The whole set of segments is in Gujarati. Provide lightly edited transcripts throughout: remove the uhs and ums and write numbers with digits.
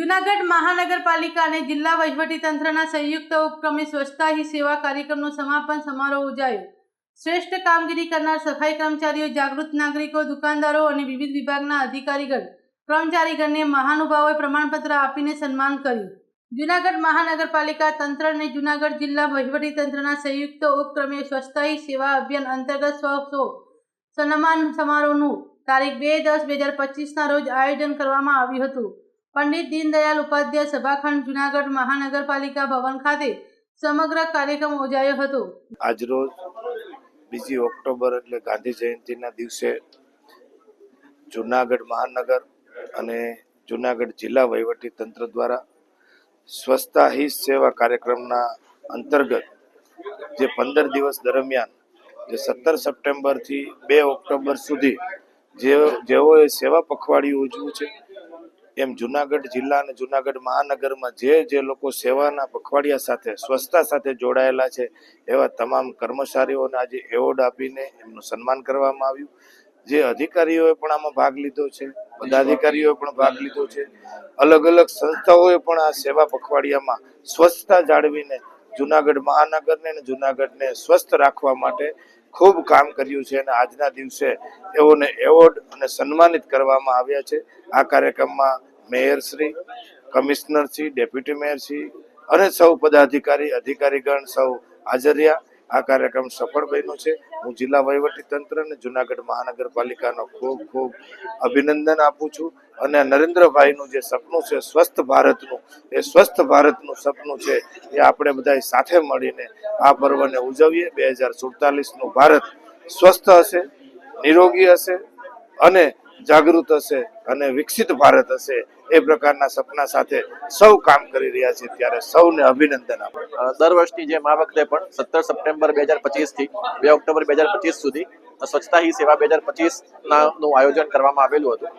જૂનાગઢ મહાનગરપાલિકા અને જિલ્લા વહીવટીતંત્રના સંયુક્ત ઉપક્રમે સ્વચ્છતા હી સેવા કાર્યક્રમનો સમાપન સમારોહ યોજાયો। શ્રેષ્ઠ કામગીરી કરનાર સફાઈ કર્મચારીઓ, જાગૃત નાગરિકો, દુકાનદારો અને વિવિધ વિભાગના અધિકારીગણ કર્મચારીગણને મહાનુભાવોએ પ્રમાણપત્ર આપીને સન્માન કર્યું। જૂનાગઢ મહાનગરપાલિકા તંત્ર અને જૂનાગઢ જિલ્લા વહીવટીતંત્રના સંયુક્ત ઉપક્રમે સ્વચ્છતા હી સેવા અભિયાન અંતર્ગત સન્માન સમારોહનું તારીખ 2-10-2025ના રોજ આયોજન કરવામાં આવ્યું હતું। પંડિત દીનદયાળ ઉપાધ્યાય સભાખંડ જૂનાગઢ મહાનગરપાલિકા ભવન ખાતે સમગ્ર કાર્યક્રમ યોજાયો હતો। આજરોજ 2 ઓક્ટોબર એટલે ગાંધી જયંતિના દિવસે જૂનાગઢ મહાનગર અને જૂનાગઢ જિલ્લા વહીવટી તંત્ર દ્વારા સ્વચ્છતા હી સેવા કાર્યક્રમના અંતર્ગત જે 15 દિવસ દરમિયાન જે 17 સપ્ટેમ્બરથી 2 ઓક્ટોબર સુધી જેઓએ સેવા પખવાડિયું ઉજવ્યું છે, એમ જૂનાગઢ જિલ્લા અને જૂનાગઢ મહાનગરમાં જે લોકો સેવાના પખવાડિયા સાથે સ્વચ્છતા સાથે જોડાયેલા છે એવા તમામ કર્મચારીઓને આજે એવોર્ડ આપીને એમનું સન્માન કરવામાં આવ્યું। જે અધિકારીઓએ પણ આમાં ભાગ લીધો છે, પદાધિકારીઓએ પણ ભાગ લીધો છે, અલગ અલગ સંસ્થાઓએ પણ આ સેવા પખવાડિયામાં સ્વચ્છતા જાળવીને જૂનાગઢ મહાનગરને અને જૂનાગઢને સ્વસ્થ રાખવા માટે ખૂબ કામ કર્યું છે અને આજના દિવસે એઓને એવોર્ડ અને સન્માનિત કરવામાં આવ્યા છે। આ કાર્યક્રમમાં મેયરશ્રી, કમિશનરશ્રી, ડેપ્યુટી મેયરશ્રી અને સૌ પદાધિકારી અધિકારીગણ સૌ હાજર રહ્યા। આ કાર્યક્રમ સફળ બન્યો છે। હું જિલ્લા વહીવટી તંત્ર અને જૂનાગઢ મહાનગરપાલિકાનો ખૂબ ખૂબ અભિનંદન આપું છું અને નરેન્દ્રભાઈનું જે સપનું છે સ્વસ્થ ભારતનું, એ સ્વસ્થ ભારતનું સપનું છે એ આપણે બધા સાથે મળીને આ પર્વને ઉજવીએ। 2047નું ભારત સ્વસ્થ હશે, નિરોગી હશે અને જાગૃત હશે અને વિકસિત ભારત હશે, એ પ્રકારના સપના સાથે સૌ કામ કરી રહ્યા છે, ત્યારે સૌને અભિનંદન આપું। દર વર્ષની જેમ આ વખતે પણ 17 સપ્ટેમ્બર 2025 થી 2 ઓક્ટોબર 2025 સુધી સ્વચ્છતા હી સેવા 2025 નું આયોજન કરવામાં આવેલું હતું।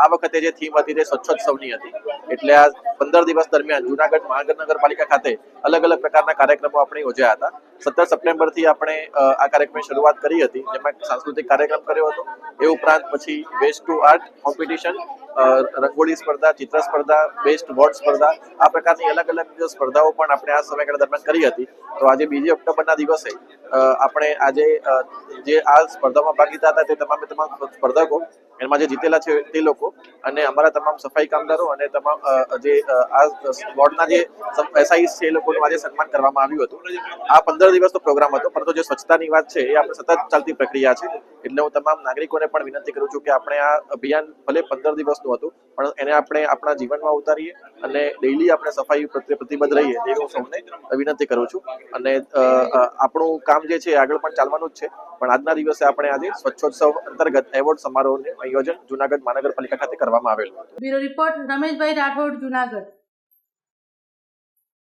આ વખતે જે થીમ હતી તે સ્વચ્છોત્સવની હતી, એટલે આ 15 દિવસ દરમિયાન જૂનાગઢ મહાનગરપાલિકા ખાતે અલગ અલગ પ્રકારના કાર્યક્રમો આપણે યોજ્યા હતા। 17 સપ્ટેમ્બરથી આપણે આ કાર્યક્રમની શરૂઆત કરી હતી, જેમાં સાંસ્કૃતિક કાર્યક્રમ કર્યો હતો। એ ઉપરાંત પછી best two art competition, rangoli સ્પર્ધા, ચિત્ર સ્પર્ધા, બેસ્ટ વોર્ડ સ્પર્ધા, આ પ્રકારની અલગ અલગ સ્પર્ધાઓ પણ આપણે આ સમયગાળા દરમિયાન કરી હતી। તો આજે 2 ઓક્ટોબરના દિવસે આપણે આજે જે આ સ્પર્ધામાં ભાગ લીધા હતા તે તમામ સ્પર્ધકો, એમાં જે જીતેલા છે તે લોકો અને અમારા તમામ સફાઈ કામદારો અને તમામ જે આ વોર્ડના જે એસઆઈસ છે એ લોકોનું આજે સન્માન કરવામાં આવ્યું હતું। આ 15 દિવસનો પ્રોગ્રામ હતો, પરંતુ જે સ્વચ્છતાની વાત છે એ આપણે સતત ચાલતી પ્રક્રિયા છે, એટલે હું તમામ નાગરિકોને પણ વિનંતી કરું છું કે આપણે આ અભિયાન ભલે 15 દિવસનું હતું પણ એને આપણે આપણા જીવનમાં ઉતારીએ અને ડેઈલી આપણે સફાઈ પ્રત્યે પ્રતિબદ્ધ રહીએ તેવી હું સૌને વિનંતી કરું છું। અને આપણું કામ જે છે આગળ પણ ચાલવાનું જ છે, પણ આજના દિવસે આપણે આજે સ્વચ્છોત્સવ અંતર્ગત એવોર્ડ સમારોહનું આયોજન જૂનાગઢ મહાનગરપાલિકા ખાતે કરવામાં આવેલું હતું। Bureau report Rameshbhai Rathod, Junagadh.